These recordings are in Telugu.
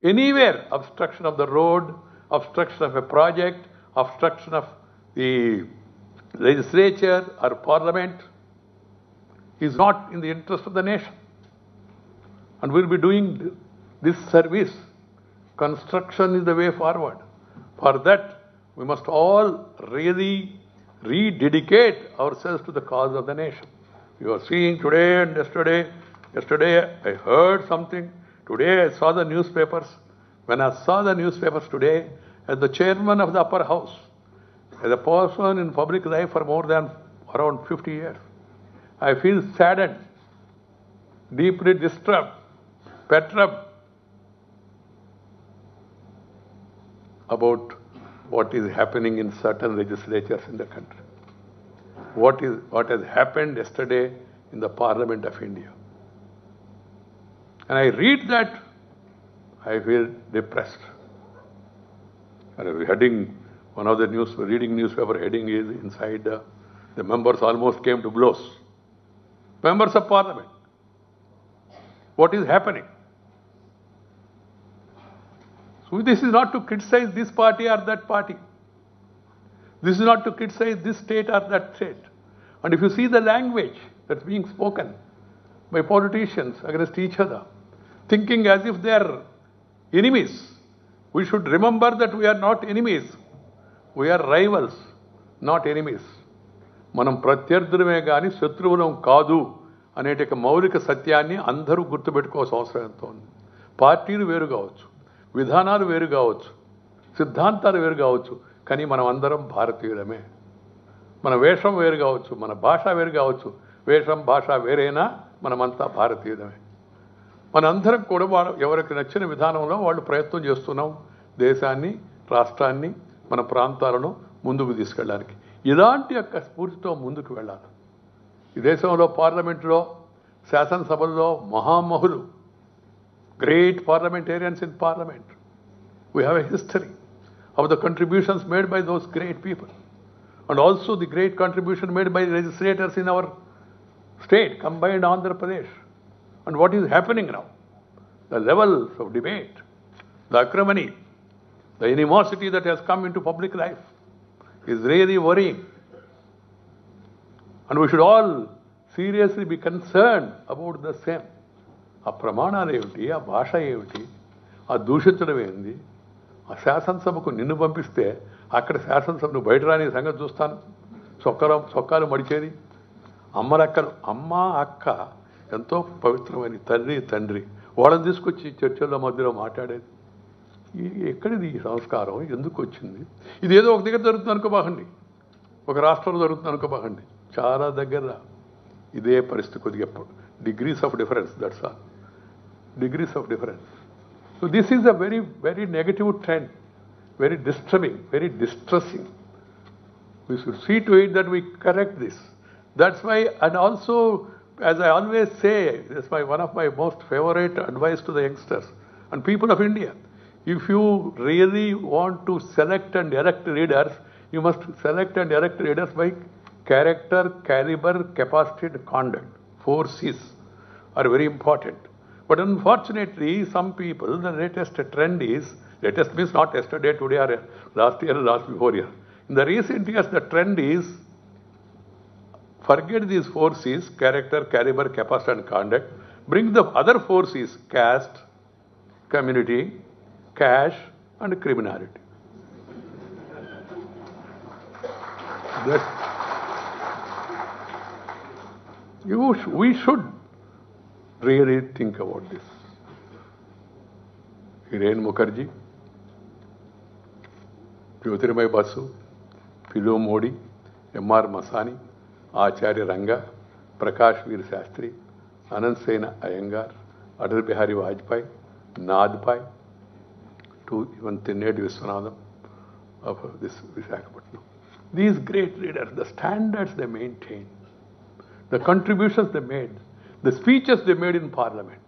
Anywhere, obstruction of the road, obstruction of a project, obstruction of the legislature or parliament is not in the interest of the nation. And we'll be doing this service. Construction is the way forward. For that, we must all really rededicate ourselves to the cause of the nation. You are seeing today and yesterday. Yesterday I heard something. Today I saw the newspapers. When I saw the newspapers today, as the chairman of the upper house, as a person in public life for more than around 50 years, I feel saddened, deeply disturbed, perturbed about what is happening in certain legislatures in the country. What has happened yesterday in the Parliament of India. And I read that, I feel depressed. And heading, one of the reading newspaper heading is inside the members almost came to blows. Members of Parliament. What is happening? So this is not to criticize this party or that party. This is not to criticize this state or that state. And if you see the language that's being spoken by politicians against each other, thinking as if they are enemies, we should remember that we are not enemies. We are rivals, not enemies. మనం ప్రత్యర్థులమే కానీ శత్రువులం కాదు అనేటి మౌలిక సత్యాన్ని అందరూ గుర్తుపెట్టుకోవాల్సిన అవసరం ఎంతో ఉంది. పార్టీలు వేరు కావచ్చు, విధానాలు వేరు కావచ్చు, సిద్ధాంతాలు వేరు కావచ్చు, కానీ మనం అందరం భారతీయులమే. మన వేషం వేరు కావచ్చు, మన భాష వేరు కావచ్చు, వేషం భాష వేరైనా మనమంతా భారతీయులమే. మనందరం కూడా ఎవరికి నచ్చిన విధానంలో వాళ్ళు ప్రయత్నం చేస్తున్నాం దేశాన్ని, రాష్ట్రాన్ని, మన ప్రాంతాలను ముందుకు తీసుకెళ్ళడానికి. ఇలాంటి యొక్క స్ఫూర్తితో ముందుకు వెళ్ళాలి. ఈ దేశంలో పార్లమెంటులో, శాసనసభల్లో మహామహులు, great parliamentarians in parliament. We have a history of the contributions made by those great people, and also the great contribution made by legislators in our state, combined Andhra Pradesh. And what is happening now? The levels of debate, the acrimony, the animosity that has come into public life is really worrying. And we should all seriously be concerned about the same. ఆ ప్రమాణాలు ఏమిటి, ఆ భాష ఏమిటి, ఆ దూషించడం ఏంది? ఆ శాసనసభకు నిన్ను పంపిస్తే అక్కడ శాసనసభను బయట రాని సంగతి చూస్తాను. చొక్కాలు మడిచేది. అమ్మలక్కలు, అమ్మ అక్క ఎంతో పవిత్రమైన తల్లి తండ్రి, వాళ్ళని తీసుకొచ్చి చర్చల్లో మధ్యలో మాట్లాడేది. ఎక్కడిది ఈ సంస్కారం, ఎందుకు వచ్చింది? ఇదేదో ఒక దగ్గర జరుగుతుంది అనుకోబాకండి, ఒక రాష్ట్రంలో జరుగుతుంది అనుకోబాకండి, చాలా దగ్గర ఇదే పరిస్థితి. కొద్దిగా degrees of difference, that's all, degrees of difference. So this is a very very negative trend, very disturbing, very distressing. We should see to it that we correct this. That's why, and also, as I always say, that's one of my most favorite advice to the youngsters and people of India. If you really want to select and elect leaders, you must select and elect leaders by character, caliber, capacity, and conduct. 4 C's are very important. But unfortunately, some people, the latest trend is, latest means not yesterday, today, or last year, last before year. In the recent years, the trend is, forget these 4 C's, character, caliber, capacity, and conduct. Bring the other 4 C's, caste, community, cash, and criminality. We should really think about this. Hiren Mukherjee, Jyotirmay Basu, Philo Modi, M.R. Masani, Acharya Ranga, Prakash Veer Shastri, Anand Sena Iyengar, Atal Bihari Vajpayee, Nadpai, to even Thinnedi Viswanathan of this Visakhapatnam. These great leaders, the standards they maintained, the contributions they made, the speeches they made in Parliament,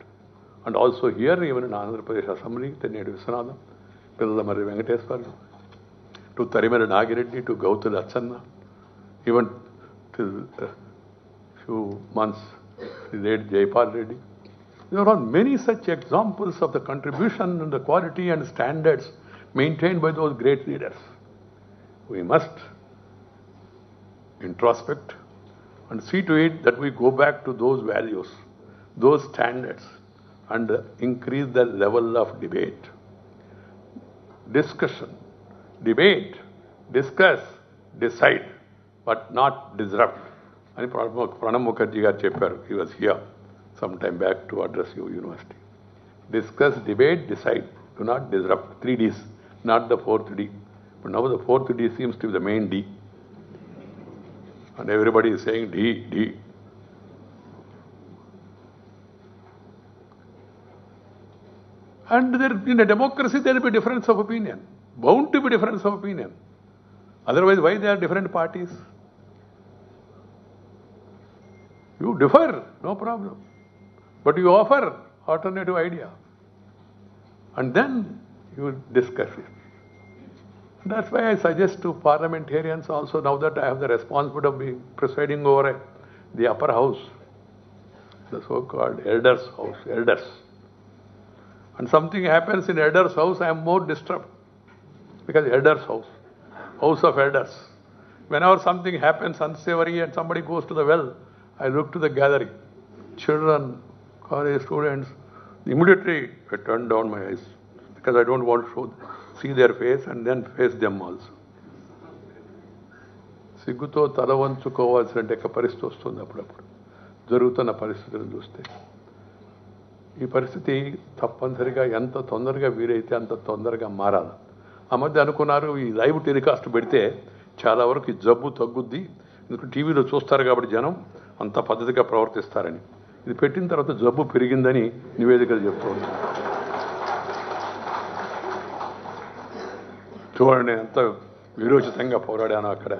and also here, even in Andhra Pradesh Assembly, Thinnedi Viswanathan, Pillamarri Venkateswara, to Tarimera Nagireddy, to Gautam Achanna, even till few months, the late Jaypal Reddy, There are many such examples of the contribution and the quality and standards maintained by those great leaders. We must introspect and see to it that we go back to those values, those standards, and increase the level of debate. Discussion, debate, discuss, decide, but not disrupt. And Pranab Mukherjee garu chepparu, he was here some time back to address your university. Discuss, debate, decide. Do not disrupt. 3 Ds, not the 4th D. But now the 4th D seems to be the main D. And everybody is saying D, D. And there, in a democracy, there will be difference of opinion. Bound to be difference of opinion. Otherwise, why there are different parties? You differ, no problem. But you offer alternative idea. And then you discuss it. That's why I suggest to parliamentarians also, now that I have the responsibility of being presiding over the upper house, the so-called elders' house, elders. And something happens in elders' house, I am more disturbed. Because elders' house, house of elders. Whenever something happens unsavory and somebody goes to the well, I look to the gathering. Children, college students, immediately I turn down my eyes. Because I don't want to see their face and then face them also. సిగ్గుతో తల వంచుకోవాల్సిన పరిస్థితి వస్తుంది అప్పుడప్పుడు జరుగుతున్న పరిస్థితులను చూస్తే. ఈ పరిస్థితి తప్పనిసరిగా ఎంత తొందరగా వీలైతే అంత తొందరగా మారాలి. ఆ మధ్య అనుకున్నారు ఈ లైవ్ టెలికాస్ట్ పెడితే చాలా వరకు ఈ జబ్బు తగ్గుద్ది, ఎందుకంటే టీవీలో చూస్తారు కాబట్టి జనం అంత పద్ధతిగా ప్రవర్తిస్తారని. ఇది పెట్టిన తర్వాత జబ్బు పెరిగిందని నివేదికలు చెప్తుంది. చూడండి ఎంత విరోచితంగా పోరాడాను అక్కడ.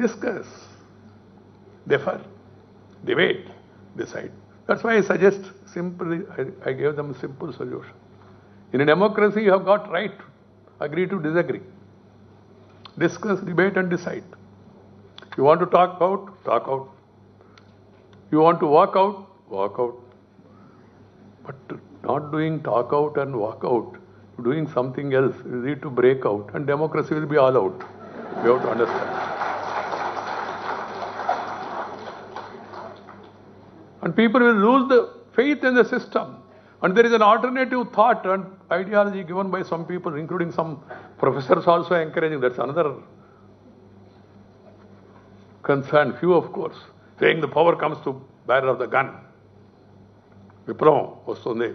Discuss, differ, debate, decide. That's why I suggest simply, I gave them a simple solution. In a democracy, you have got right. Agree to disagree. Discuss, debate and decide. You want to talk out, talk out. You want to walk out, walk out. But not doing talk out and walk out, doing something else, you need to break out and democracy will be all out. You have to understand. And people will lose the faith in the system. And there is an alternative thought and ideology given by some people, including some professors also encouraging. That's another concern, few of course, saying the power comes to bearer of the gun. విప్లవం వస్తుంది.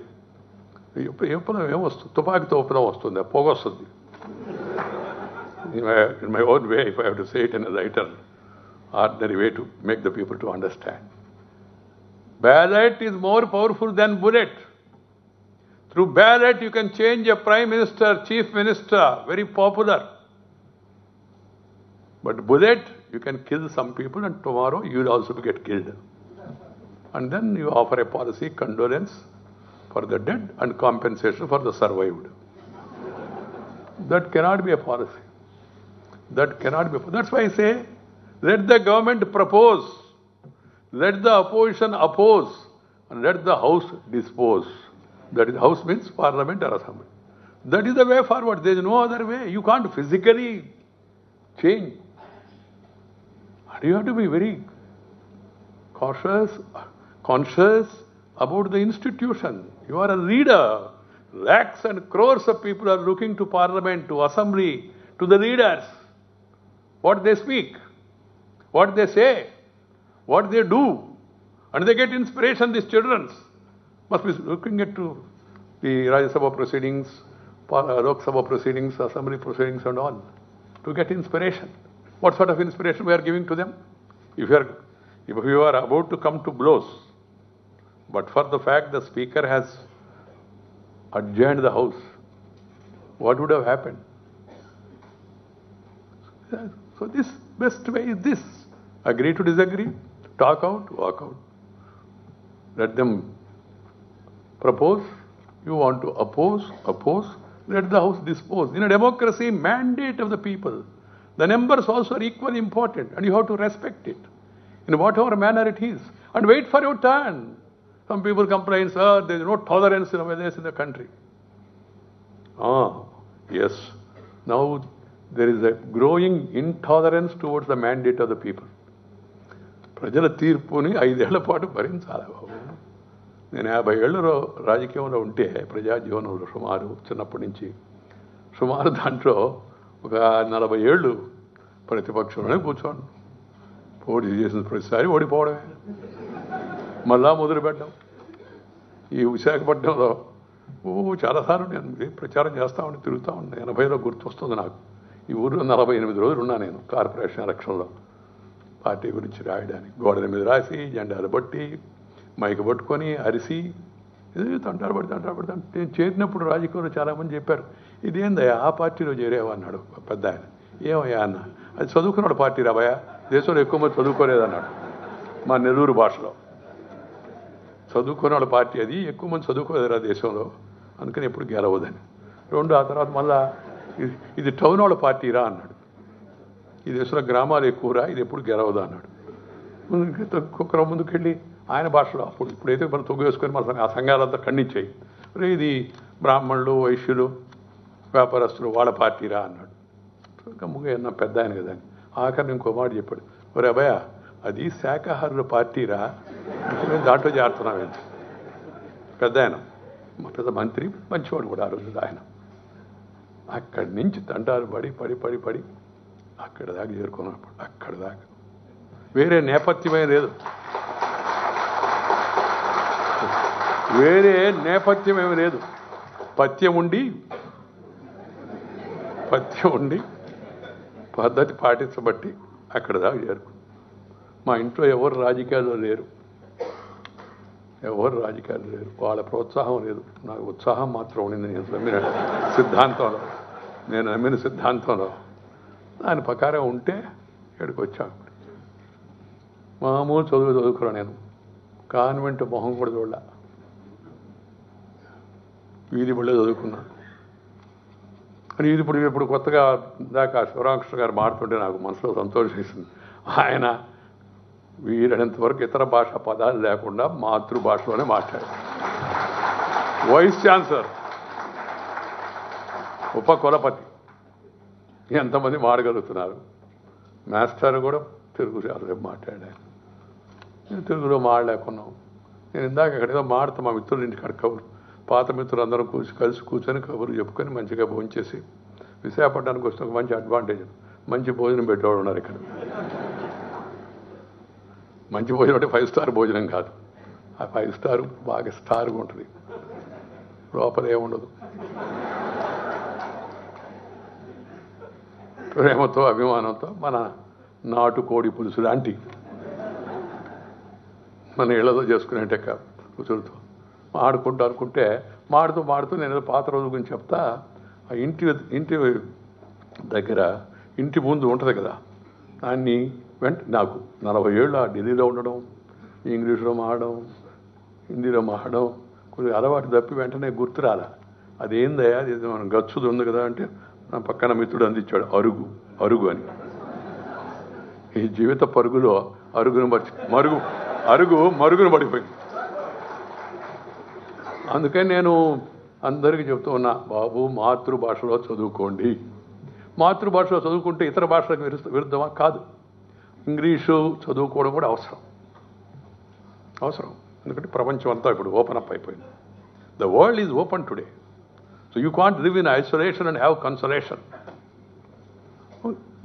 విప్లవం ఏమొస్తుంది? తుపాకీతో విప్లవం వస్తుంది, పొగ వస్తుంది. In my own way, if I have to say it in a lighter, ordinary way to make the people to understand. Ballot is more powerful than bullet. Through ballot, you can change a prime minister, chief minister, very popular. But bullet, you can kill some people and tomorrow you will also get killed. And then you offer a policy, condolence for the dead and compensation for the survived. That cannot be a policy. That cannot be. That's why I say, let the government propose, let the opposition oppose, and let the house dispose. That is, house means parliament or assembly. That is the way forward. There is no other way. You can't physically change. And you have to be very cautious, conscious about the institution. You are a leader. Lakhs and crores of people are looking to parliament, to assembly, to the leaders. What they speak, what they say, what they do. And they get inspiration, these children must be looking at to the Rajya Sabha proceedings, Lok Sabha proceedings, assembly proceedings and all, to get inspiration. What sort of inspiration we are giving to them? If you are about to come to blows, but for the fact the speaker has adjourned the house, what would have happened? So this best way is this. Agree to disagree, talk out, walk out. Let them propose. You want to oppose, oppose. Let the house dispose. In a democracy, mandate of the people. The numbers also are equally important and you have to respect it. in whatever manner it is, and wait for your turn. Some people complain, sir, there is no tolerance nowadays in the country. Yes. Now there is a growing intolerance towards the mandate of the people. ప్రజల తీర్పుని 5 ఏళ్ల పాటు భరించాలి బాబు. నేను 50 ఏళ్ళు రాజకీయంలో ఉంటే ప్రజా జీవనంలో సుమారు చిన్నప్పటి నుంచి సుమారు దాంట్లో ఒక 40 ఏళ్ళు ప్రతిపక్షంలోనే కూర్చోండి. పోటీ చేసిన ప్రతిసారి ఓడిపోవడమే, మళ్ళా మొదలుపెట్టాం. ఈ విశాఖపట్నంలో చాలాసార్లు నేను ప్రచారం చేస్తూ ఉండి తిరుగుతూ ఉండే. 80లో గుర్తొస్తుంది నాకు. ఈ ఊరిలో 48 రోజులు ఉన్నా నేను కార్పొరేషన్ ఎలక్షన్లో పార్టీ గురించి రాయడానికి. గోడల మీద రాసి జెండాలు బట్టి మైకు పట్టుకొని అరిసి తంటారు పడి నేను చేరినప్పుడు రాజకీయంలో చాలామంది చెప్పారు, ఇదేందయ్యా ఆ పార్టీలో చేరేవా అన్నాడు పెద్ద ఆయన. ఏమయ్యా అన్న, అది చదువుకున్నాడు పార్టీ రాబోయా, దేశంలో ఎక్కువ మంది చదువుకోలేదన్నాడు. మా నెల్లూరు భాషలో చదువుకున్నాడు పార్టీ, అది ఎక్కువ మంది చదువుకోలేదురా దేశంలో, అందుకని ఎప్పుడు గెలవదని. ఆ తర్వాత మళ్ళా ఇది టౌన్ వాళ్ళ పార్టీరా అన్నాడు. ఈ దేశంలో గ్రామాలు ఎక్కువరా, ఇది ఎప్పుడు గెలవదా అన్నాడు. ఒక్కొక్కరు ముందుకెళ్ళి ఆయన భాషలో ఇప్పుడైతే మనం తొగ్గు వేసుకొని మన ఆ సంఘాలంతా ఖండించాయి. ఇది బ్రాహ్మణులు వైశ్యులు వ్యాపారస్తులు వాళ్ళ పార్టీరా అన్నాడు. గమ్ముగా అన్నా పెద్ద ఆయన కదా అని. ఆఖరిని ఇంకో మాట చెప్పాడు, ఒరే అభయ అది శాఖాహారుల పార్టీరా, దాంట్లో చేరుతున్నాం. పెద్ద ఆయన మా పెద్ద మంత్రి, మంచివాడు కూడా ఆ రోజు ఆయన. అక్కడి నుంచి తంటాలు పడి అక్కడ దాకా చేరుకున్నప్పుడు అక్కడ దాకా వేరే నేపథ్యమే లేదు, వేరే నేపథ్యమేమి లేదు. పథ్యం ఉండి పద్ధతి పాటించబట్టి అక్కడ దాకా చేరుకు. మా ఇంట్లో ఎవరు రాజకీయాల్లో లేరు, వాళ్ళ ప్రోత్సాహం లేదు, నాకు ఉత్సాహం మాత్రం ఉండింది. నేను నమ్మిన సిద్ధాంతంలో దాని ప్రకారం ఉంటే ఇక్కడికి వచ్చాను. మామూలు చదువుకున్నా నేను, కాన్వెంట్ మొహం కూడా చూడలే, వీధి బళ్ళే చదువుకున్నా. అని ఇది ఇప్పుడు కొత్తగా దాకా శివరామకృష్ణ గారు మాడుతుంటే నాకు మనసులో సంతోషం వేసింది. ఆయన వీలైనంత వరకు ఇతర భాషా పదాలు లేకుండా మాతృభాషలోనే మాట్లాడారు. వైస్ ఛాన్సలర్, ఉపకులపతి ఎంతమంది మాడగలుగుతున్నారు. మాస్టర్ కూడా తెలుగు చాలా మాట్లాడాను. నేను తెలుగులో మాడలేకున్నాం. నేను ఇందాక ఎక్కడేదో మాడుతూ మా మిత్రుల ఇంటికాడ కబురు, పాత మిత్రులు అందరం కలిసి కూర్చొని కబురు చెప్పుకొని మంచిగా భోంచేసి విశాఖపట్నానికి వస్తే ఒక మంచి అడ్వాంటేజ్, మంచి భోజనం పెట్టేవాడు ఉన్నారు ఇక్కడ. మంచి భోజనం అంటే 5 స్టార్ భోజనం కాదు, ఆ 5 స్టార్ బాగా స్టార్గా ఉంటుంది, లోపల ఏముండదు. ప్రేమతో అభిమానంతో మన నాటుకోడి పులుసు లాంటి మన ఇళ్లతో చేసుకునేటే రుచులతో అనుకుంటే మాడుతూ నేను పాత రోజుల గురించి చెప్తా. ఆ ఇంటి దగ్గర ఇంటి ముందు ఉంటుంది కదా, దాన్ని నాకు 40 ఏళ్ళు ఆ ఢిల్లీలో ఉండడం, ఇంగ్లీష్లో మాడడం, హిందీలో మాడడం కొద్దిగా అలవాటు తప్పి వెంటనే గుర్తురాల. అదేందయ్యా, అది మనం గచ్చుది ఉంది కదా అంటే నా పక్కన మిత్రుడు అందించాడు, అరుగు అని. ఈ జీవిత పరుగులో మరుగును పడిపోయింది. అందుకని నేను అందరికీ చెప్తూ ఉన్నా, బాబు మాతృభాషలో చదువుకోండి. మాతృభాషలో చదువుకుంటే ఇతర భాషలకు విరుద్ధమా? కాదు. ఇంగ్లీషు చదువుకోవడం కూడా అవసరం. ఎందుకంటే ప్రపంచం అంతా ఇప్పుడు ఓపెన్ అప్ అయిపోయింది. The world is open today. So you can't live in isolation and have consolation.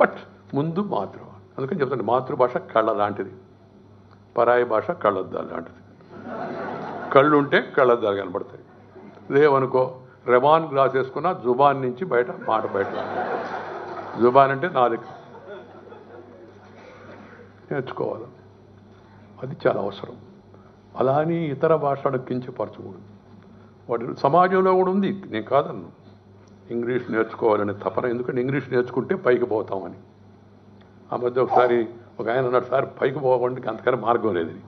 But ముందు అందుకని చెప్తాను, మాతృభాష కళ్ళ లాంటిది, పరాయి భాష కళ్ళద్దాలు లాంటిది. కళ్ళు ఉంటే కళ్ళద్దాలు కనబడతాయి, లేవనుకో రెమాన్ గ్లాస్ వేసుకున్నా జుబాన్ నుంచి మాట బయట. జుబాన్ అంటే నాలుక, నేర్చుకోవాలి, అది చాలా అవసరం. అలా అని ఇతర భాషలను కించపరచకూడదు. వాటి సమాజంలో కూడా ఉంది, నేను కాదన్ను. ఇంగ్లీష్ నేర్చుకోవాలనే తపన, ఎందుకంటే ఇంగ్లీష్ నేర్చుకుంటే పైకి పోతామని. ఆ మధ్య ఒకసారి ఒక ఆయన అన్నాడు, సార్ పైకి పోవడానికి అంతకన్నా మార్గం లేదని.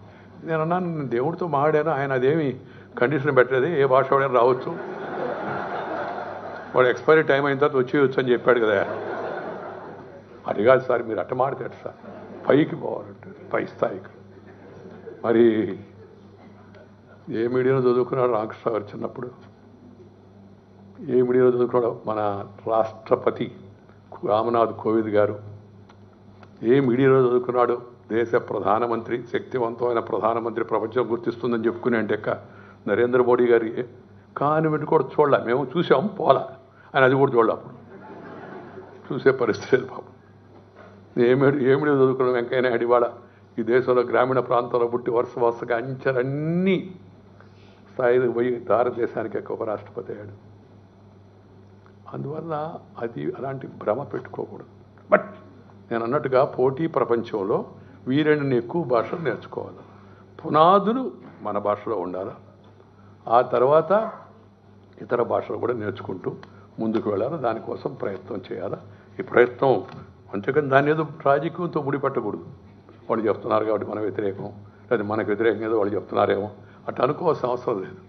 నేను అన్నాను, నేను దేవుడితో మాడాను, ఆయన అదేమి కండిషన్ పెట్టలేదు, ఏ భాష వాడైనా రావచ్చు, వాడు ఎక్స్పైరీ టైం అయిన తర్వాత వచ్చేయచ్చు అని చెప్పాడు కదా. అది కాదు సార్, మీరు అట్ట మాడితే సార్ పైకి పోవాలంటే పై స్థాయికి. మరి ఏ మీడియాలో చదువుకున్నాడు రామకృష్ణ గారు చిన్నప్పుడు? ఏ మీడియాలో చదువుకున్నాడు మన రాష్ట్రపతి రామ్నాథ్ కోవింద్ గారు? ఏ మీడియాలో చదువుకున్నాడు దేశ ప్రధానమంత్రి, శక్తివంతమైన ప్రధానమంత్రి, ప్రపంచం గుర్తిస్తుందని చెప్పుకునే అంటే నరేంద్ర మోడీ గారి కాన్వెంట్ కూడా చూడలే. మేము చూసాం, పోలా. ఆయన అది కూడా చూడలే. అప్పుడు చూసే పరిస్థితి లేదు పాపం. ఏమిడి చదువుకున్న వెంకయ్య నాయుడు ఇవాళ ఈ దేశంలో గ్రామీణ ప్రాంతాల్లో పుట్టి వరుసగా అంచెలన్నీ స్థాయికి పోయి భారతదేశానికి ఉపరాష్ట్రపతి అయ్యాడు. అందువల్ల అది అలాంటి భ్రమ పెట్టుకోకూడదు. బట్ నేను అన్నట్టుగా పోటీ ప్రపంచంలో వీరెన్ని ఎక్కువ భాషలు నేర్చుకోవాలి. పునాదులు మన భాషలో ఉండాలి. ఆ తర్వాత ఇతర భాషలు కూడా నేర్చుకుంటూ ముందుకు వెళ్ళాలి. దానికోసం ప్రయత్నం చేయాలి. ఈ ప్రయత్నం అంతేకాని దాన్ని ఏదో రాజకీయంతో ముడిపెట్టకూడదు. వాళ్ళు చెప్తున్నారు కాబట్టి మన వ్యతిరేకం, లేదా మనకు వ్యతిరేకం ఏదో వాళ్ళు చెప్తున్నారేమో అట్లా అనుకోవాల్సిన అవసరం లేదు.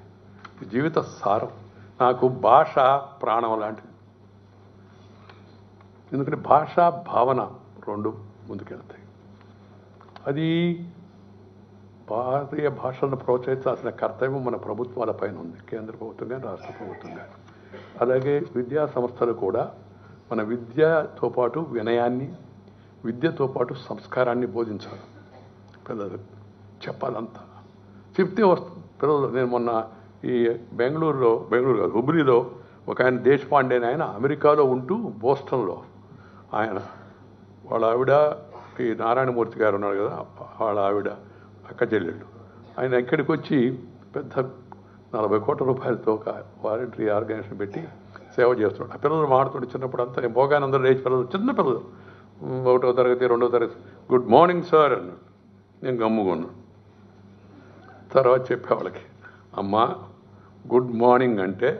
జీవిత సారం. నాకు భాష ప్రాణం లాంటిది. ఎందుకంటే భాష భావన రెండు ముందుకెళ్తాయి. అది భారతీయ భాషలను ప్రోత్సహించాల్సిన కర్తవ్యం మన ప్రభుత్వాల పైన ఉంది, కేంద్ర ప్రభుత్వం కానీ రాష్ట్ర ప్రభుత్వం కానీ. అలాగే విద్యా సంస్థలు కూడా మన విద్యతో పాటు వినయాన్ని, విద్యతో పాటు సంస్కారాన్ని బోధించాలి. పిల్లలు చెప్పాలంతా చెప్తే వస్తుంది పిల్లలు. నేను మొన్న ఈ బెంగళూరు కాదు హుబ్లీలో ఒక ఆయన దేశపాండే ఆయన అమెరికాలో ఉంటూ బోస్టన్లో ఆయన వాళ్ళ ఆవిడ ఈ నారాయణమూర్తి గారు ఉన్నారు కదా, వాళ్ళ ఆవిడ అక్క చెల్లెళ్ళు, ఆయన ఇక్కడికి వచ్చి పెద్ద 40 కోట్ల రూపాయలతో ఒక వాలంటరీ ఆర్గనైజేషన్ పెట్టి సేవ చేస్తున్నాడు. ఆ పిల్లలు మాడుతుంటే చిన్నప్పుడు అంతా నేను పోగానే అందరూ లేచి పిల్లలు, చిన్న పిల్లలు 1వ తరగతి 2వ తరగతి, గుడ్ మార్నింగ్ సార్ అన్నాడు. నేను గమ్ముకున్నాను. తర్వాత చెప్పే వాళ్ళకి, అమ్మా గుడ్ మార్నింగ్ అంటే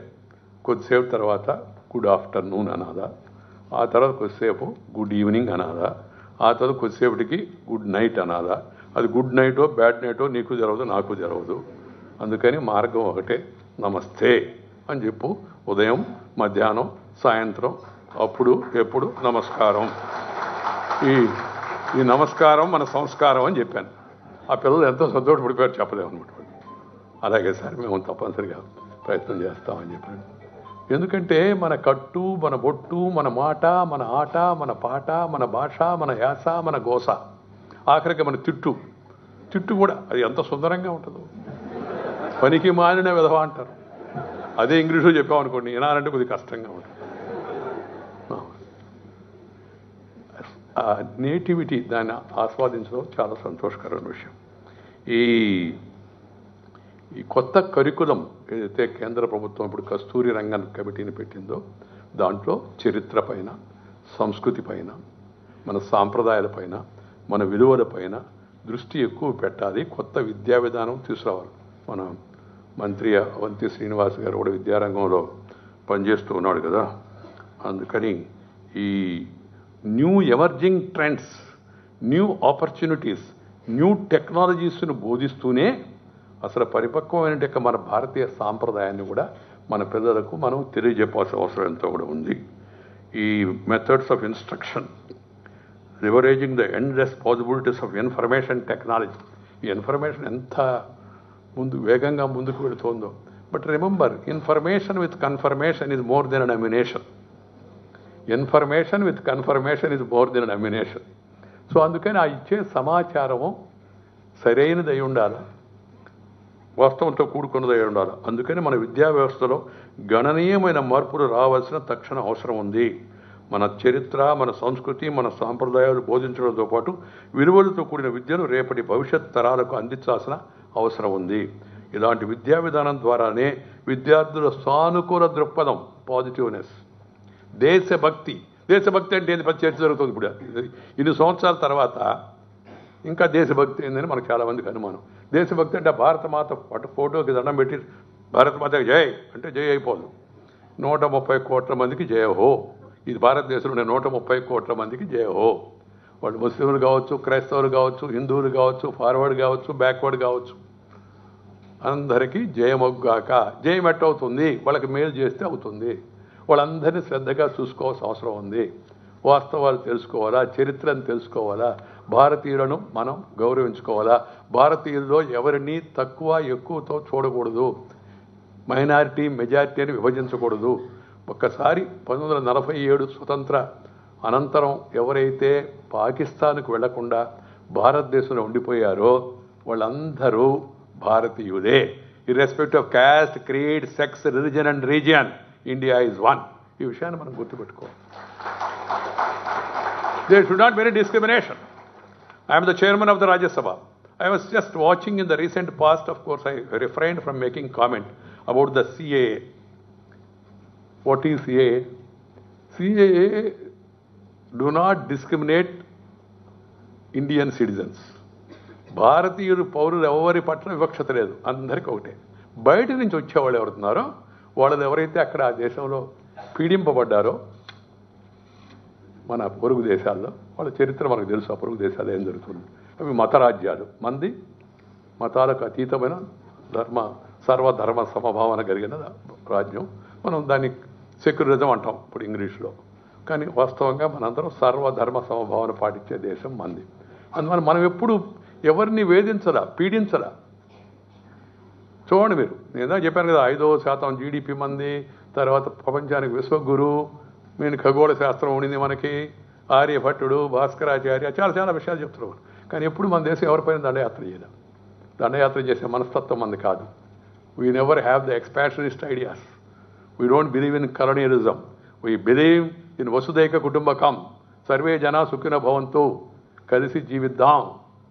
కొద్దిసేపు తర్వాత గుడ్ ఆఫ్టర్నూన్ అనాదా, ఆ తర్వాత కొద్దిసేపు గుడ్ ఈవినింగ్ అనాదా, ఆ తర్వాత కొద్దిసేపటికి గుడ్ నైట్ అనాదా. అది గుడ్ నైటో బ్యాడ్ నైటో నీకు జరగదు నాకు జరగదు. అందుకని మార్గం ఒకటే, నమస్తే అని చెప్పు. ఉదయం, మధ్యాహ్నం, సాయంత్రం, అప్పుడు ఎప్పుడు నమస్కారం. ఈ నమస్కారం మన సంస్కారం అని చెప్పాను. ఆ పిల్లలు ఎంతో సంతోషపడిపోయారు, చెప్పలేమన్నమాట. అలాగే సార్ మేము తప్పనిసరిగా ప్రయత్నం చేస్తామని చెప్పాను. ఎందుకంటే మన కట్టు, మన బొట్టు, మన మాట, మన ఆట, మన పాట, మన భాష, మన యాస, మన గోస, ఆఖరికి మన తిట్టు కూడా అది ఎంత సుందరంగా ఉంటుందో. పనికి మాలిన విధవ అంటారు. అదే ఇంగ్లీషులో చెప్పామనుకోండి, వినాలంటే కొద్దిగా కష్టంగా ఉంటుంది. ఆ నేటివిటీ, దాన్ని ఆస్వాదించడం చాలా సంతోషకరమైన విషయం. ఈ కొత్త కరికులం ఏదైతే కేంద్ర ప్రభుత్వం ఇప్పుడు కస్తూరి రంగన్ కమిటీని పెట్టిందో, దాంట్లో చరిత్ర పైన, సంస్కృతి పైన, మన సాంప్రదాయాల పైన, మన విలువల పైన దృష్టి ఎక్కువ పెట్టాలి. కొత్త విద్యా విధానం తీసుకురావాలి. మన మంత్రి అవంతి శ్రీనివాస్ గారు కూడా విద్యారంగంలో పనిచేస్తూ ఉన్నాడు కదా. అందుకని ఈ new emerging trends, new opportunities, new టెక్నాలజీస్ను బోధిస్తూనే అసలు పరిపక్వమైన మన భారతీయ సాంప్రదాయాన్ని కూడా మన పిల్లలకు మనం తెలియజెప్పాల్సిన అవసరం ఎంతో కూడా ఉంది. ఈ methods of instruction, leveraging the endless possibilities of information technology. ఈ ఇన్ఫర్మేషన్ ఎంత వేగంగా ముందుకు వెళుతుందో. But remember, information with confirmation is more than an ammunition. Information with confirmation is more than an ammunition. So అందుకని ఆ ఇచ్చే సమాచారము సరైనది అయి ఉండాలి, వాస్తవంతో కూడుకున్నదై ఉండాలి. అందుకని మన విద్యా వ్యవస్థలో గణనీయమైన మార్పులు రావాల్సిన తక్షణ అవసరం ఉంది. మన చరిత్ర, మన సంస్కృతి, మన సాంప్రదాయాలు బోధించడంతో పాటు విలువలతో కూడిన విద్యను రేపటి భవిష్యత్ తరాలకు అందించాల్సిన అవసరం ఉంది. ఇలాంటి విద్యా విధానం ద్వారానే విద్యార్థుల సానుకూల దృక్పథం, పాజిటివ్నెస్, దేశభక్తి అంటే ఏది చర్చ జరుగుతుంది. ఇప్పుడు ఇన్ని సంవత్సరాల తర్వాత ఇంకా దేశభక్తి ఏందని మనకు చాలామందికి అనుమానం. దేశభక్తి అంటే భారత మాత ఫోటోకి దండం పెట్టి భారత మాతకి జై అంటే జై అయిపోదు. 130 కోట్ల మందికి జయ హో. ఇది భారతదేశంలో 130 కోట్ల మందికి జయ హో. వాళ్ళు ముస్లింలు కావచ్చు, క్రైస్తవులు కావచ్చు, హిందువులు కావచ్చు, ఫార్వర్డ్ కావచ్చు, బ్యాక్వర్డ్ కావచ్చు, అందరికీ జయమొగ్గాక. జయం ఎట్టవుతుంది? వాళ్ళకి మేలు చేస్తే అవుతుంది. వాళ్ళందరినీ శ్రద్ధగా చూసుకోవాల్సిన అవసరం ఉంది. వాస్తవాలు తెలుసుకోవాలా, చరిత్రను తెలుసుకోవాలా, భారతీయులను మనం గౌరవించుకోవాలా, భారతీయుల్లో ఎవరిని తక్కువ ఎక్కువతో చూడకూడదు, మైనారిటీ మెజారిటీని విభజించకూడదు. ఒక్కసారి 1947 స్వతంత్ర అనంతరం ఎవరైతే పాకిస్తాన్కు వెళ్లకుండా భారతదేశంలో ఉండిపోయారో వాళ్ళందరూ భారతీయులే. Irrespective of caste, creed, sex, religion and region, India is one. ఈ విషయాన్ని మనం గుర్తుపెట్టుకోవాలి. There should not be any discrimination. I am the chairman of the Rajya Sabha. I was just watching in the recent past, of course, I refrained from making comment about the CAA. What is CAA? CAA do not discriminate Indian citizens. భారతీయులు పౌరులు ఎవరి పట్ల వివక్షత లేదు, అందరికీ ఒకటే. బయట నుంచి వచ్చేవాళ్ళు ఎవరుతున్నారో వాళ్ళు ఎవరైతే అక్కడ ఆ దేశంలో పీడింపబడ్డారో మన పొరుగు దేశాల్లో, వాళ్ళ చరిత్ర మనకు తెలుసు. ఆ పొరుగు దేశాల్లో ఏం జరుగుతుంది. అవి మత రాజ్యాలు. మంది మతాలకు అతీతమైన సర్వధర్మ సమభావన కలిగిన రాజ్యం. మనం దాన్ని సెక్యులరిజం అంటాం ఇప్పుడు ఇంగ్లీష్లో, కానీ వాస్తవంగా మనందరం సర్వధర్మ సమభావన పాటించే దేశం మంది. అందువల్ల మనం ఎప్పుడు ఎవరిని వేధించలా, పీడించలా. చూడండి మీరు, నేనే చెప్పాను కదా, 5% జీడిపి మంది, తర్వాత ప్రపంచానికి విశ్వగురు, నేను ఖగోళ శాస్త్రం ఉండింది మనకి, ఆర్యభట్టుడు, భాస్కరాచార్య, చాలా విషయాలు చెప్తున్నాం. కానీ ఎప్పుడు మన దేశం ఎవరిపైన దండయాత్ర చేయలేం. దండయాత్ర చేసే మనస్తత్వం మంది కాదు. We never have the expansionist ideas. We don't believe in colonialism. We believe in వసుదైక కుటుంబకం. సర్వే జనా సుఖిన భవంతు. కలిసి జీవిద్దాం,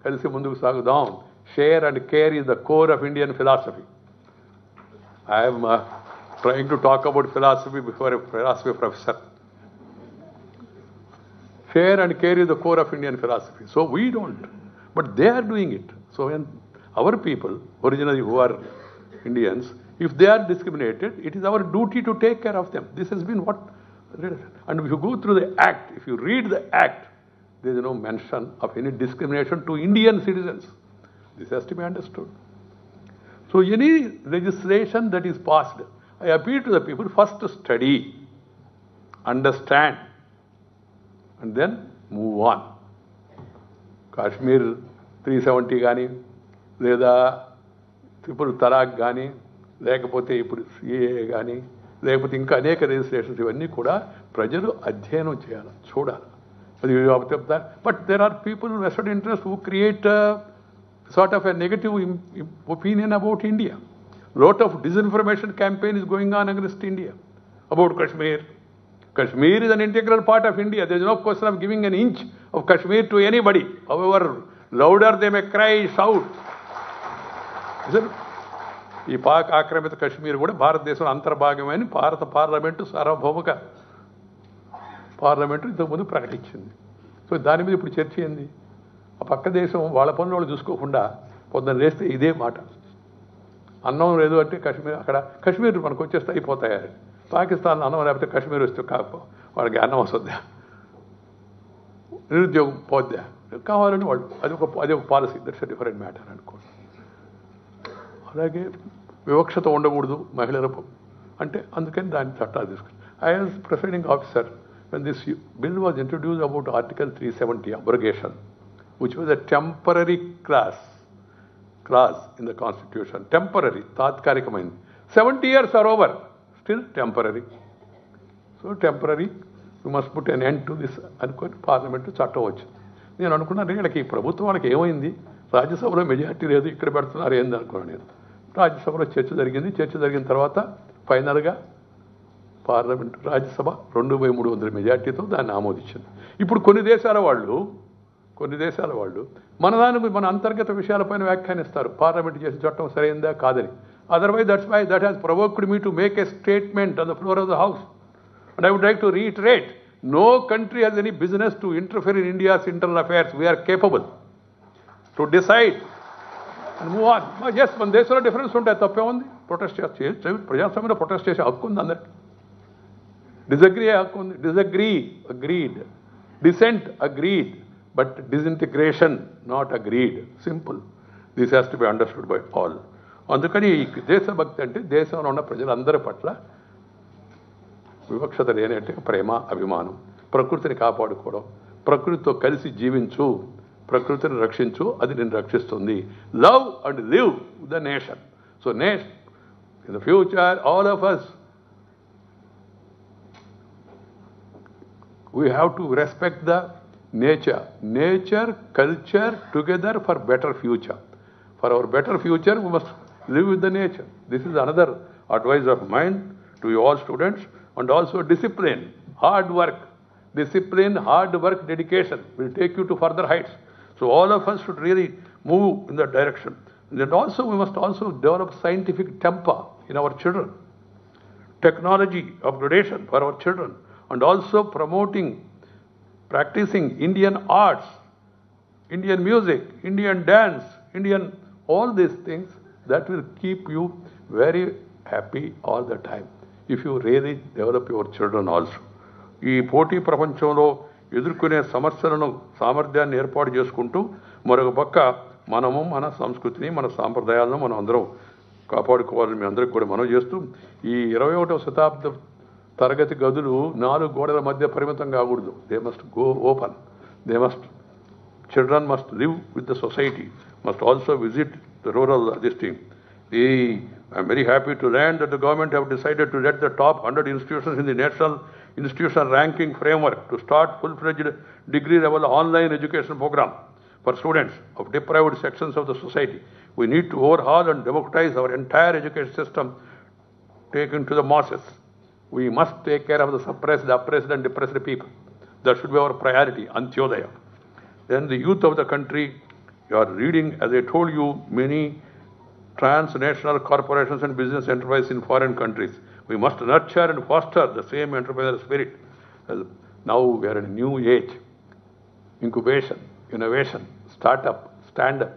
కలిసి ముందుకు సాగుదాం. Share and care is the core of Indian philosophy. I'm trying to talk about philosophy before a philosophy professor. Share and care is the core of Indian philosophy. So we don't, but they are doing it. So when our people, originally who are Indians, if they are discriminated, it is our duty to take care of them. This has been what, and if you go through the act, if you read the act, there is no mention of any discrimination to Indian citizens. This has to be understood. So any legislation that is passed, I appeal to the people first to study, understand, and then move on. Kashmir 370 కానీ, లేదా ట్రిపుల్ తలాక్ కానీ, లేకపోతే ఇప్పుడు సిఏఏ కానీ, లేకపోతే ఇంకా అనేక రిజిస్ట్రేషన్స్, ఇవన్నీ కూడా ప్రజలు అధ్యయనం చేయాలి, చూడాలి. అది చెప్తారు. But there are people vested interest who create sort of a negative opinion about India. Lot of disinformation campaign is going on against India about Kashmir. Kashmir is an integral part of India. There is no question of giving an inch of Kashmir to anybody. However louder they may cry, shout. ఈ పాక్ ఆక్రమిత కశ్మీర్ కూడా భారతదేశంలో అంతర్భాగమని భారత పార్లమెంటు సార్వభౌమిక పార్లమెంటు ఇంతకుముందు ప్రకటించింది. సో దాని మీద ఇప్పుడు చర్చ ఏంది? ఆ పక్క దేశం వాళ్ళ పనులు వాళ్ళు చూసుకోకుండా పొద్దున్న లేస్తే ఇదే మాట. అన్నం లేదు అంటే అక్కడ కశ్మీర్ మనకు వచ్చేస్తే అయిపోతాయని. పాకిస్తాన్ అన్నం లేకపోతే కశ్మీర్ వస్తే కాకపో వాళ్ళకి అన్నం వస్తుందా, నిరుద్యోగం పోద్దా, కావాలని వాళ్ళు అది ఒక policy. That's a different matter అనుకోండి. అలాగే వివక్షత ఉండకూడదు మహిళలకు అంటే అందుకని దాని చట్టాలు తీసుకుని. I was presiding officer when this bill was introduced about Article 370 abrogation, which was a temporary clause in the Constitution. Temporary, తాత్కాలికమైంది. 70 years are over, still temporary. So temporary, we must put an end to this అనుకొని పార్లమెంటు చట్టం వచ్చింది. నేను అనుకున్నాను వీళ్ళకి ప్రభుత్వం వాళ్ళకి ఏమైంది, రాజ్యసభలో మెజార్టీ లేదు, ఇక్కడ పెడుతున్నారు ఏంది అనుకున్నాను నేను. రాజ్యసభలో చర్చ జరిగింది. చర్చ జరిగిన తర్వాత ఫైనల్గా పార్లమెంట్ రాజ్యసభ 2/300 మెజార్టీతో దాన్ని ఆమోదించింది. ఇప్పుడు కొన్ని దేశాల వాళ్ళు మన అంతర్గత విషయాలపైన వ్యాఖ్యానిస్తారు. పార్లమెంట్ చేసే చట్టం సరైందా కాదని. Otherwise that has provoked me to make a statement on the floor of the house. And I would like to reiterate, no country has any business to interfere in India's internal affairs. We're capable to decide and move on. Yes, మన దేశంలో డిఫరెన్స్ ఉంటాయి, తప్పే ఉంది. ప్రొటెస్ట్ చేసి ప్రజాస్వామ్యంలో ప్రొటెస్ట్ చేసే హక్కు ఉంది అందరికి. డిసగ్రీ హక్కు ఉంది. Disagree agreed, dissent agreed, but disintegration not agreed. Simple. This has to be understood by all. అందుకని ఈ దేశభక్తి అంటే దేశంలో ఉన్న ప్రజలందరి పట్ల వివక్షత లేనట్టు ప్రేమ, అభిమానం, ప్రకృతిని కాపాడుకోవడం, ప్రకృతితో కలిసి జీవించు, ప్రకృతిని రక్షించు, అది నిన్ను రక్షిస్తుంది. Love and live the nation. So in the future, all of us, we have to respect the nature. Nature, culture together for better future. For our better future, we must live with the nature. This is another advice of mine to you all students. And also discipline, hard work. Discipline, hard work, dedication will take you to further heights. So all of us should really move in that direction. And also we must also develop scientific temper in our children. Technology upgradation for our children. And also practicing Indian arts, Indian music, Indian dance, all these things that will keep you very happy all the time if you really develop your children also. ఈ పోటీ ప్రపంచంలో ఎదుర్కొనే సమస్యలను సామర్థ్యాన్ని ఏర్పాటు చేసుకుంటూ మరొక పక్క మనము మన సంస్కృతిని మన సాంప్రదాయాలను మనం అందరం కాపాడుకోవాలని మీ అందరికీ కూడా మనవి చేస్తూ ఈ 21వ శతాబ్దం తరగతి గదులు 4 గోడల మధ్య పరిమితం కాకూడదు. They must go open. Children must live with the society, must also visit the rural district. I am very happy to learn that the government have decided to let the top 100 institutions in the National Institution Ranking Framework to start full-fledged degree-level online education program for students of deprived sections of the society. We need to overhaul and democratize our entire education system taken to the masses. We must take care of the suppressed, oppressed and depressed people. That should be our priority, Antyodaya. Then the youth of the country, you are reading, as I told you, many transnational corporations and business enterprises in foreign countries. We must nurture and foster the same entrepreneurial spirit. Now we are in a new age. Incubation, innovation, startup, stand-up.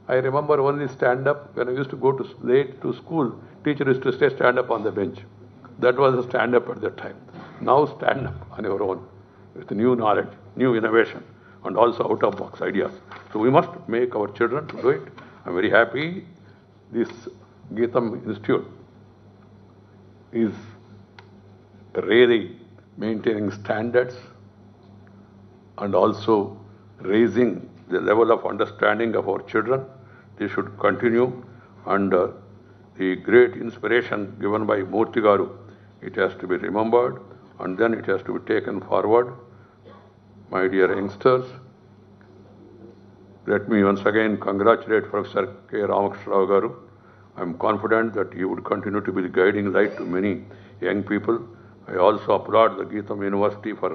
I remember only stand-up when I used to go late to school. Teacher used to say stand up on the bench. That was a stand-up at that time. Now stand up on your own with new knowledge, new innovation, and also out-of-box ideas. So we must make our children to do it. I'm very happy this Geetam Institute is really maintaining standards and also raising the level of understanding of our children. They should continue, and the great inspiration given by Murthy Garu, it has to be remembered and then it has to be taken forward. My dear youngsters, let me once again congratulate Professor K. Ramakrishna Rao Garu. I am confident that he would continue to be the guiding light to many young people. I also applaud the Geetam University for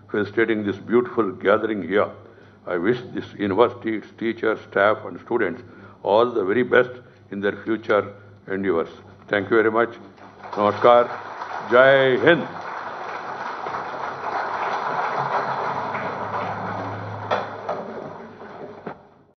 facilitating this beautiful gathering here. I wish this university, its teachers, staff and students all the very best in their future endeavors. Thank you very much. Namaskar. Jai Hind.